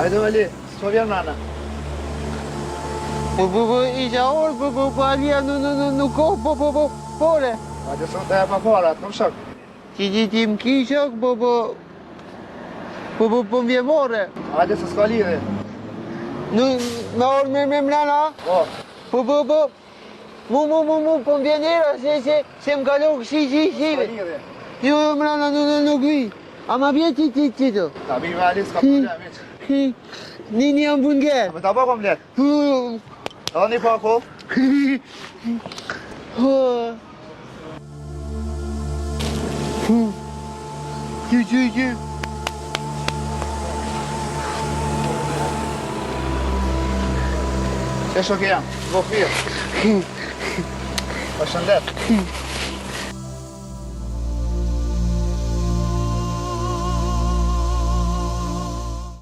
Hajde Ali, s'po vjen nana. Isha orë, Alia nuk ko, pore. Hajde sot e pa para, të më shok. Ti më ki shok, po m'vje more. Hajde se s'ka lidhe. Me orë me mrena? Po. Mu, po m'vje njera, se më kalo kësi. S'ka lidhe. Jo, mrena nuk vi. A ma vje qito? Ta bi me Ali, s'ka problem, veç. Një jam bungerë. A me ta bako m'let. A një pako? Që. Që shok e jam? Go firë. Përshëndet.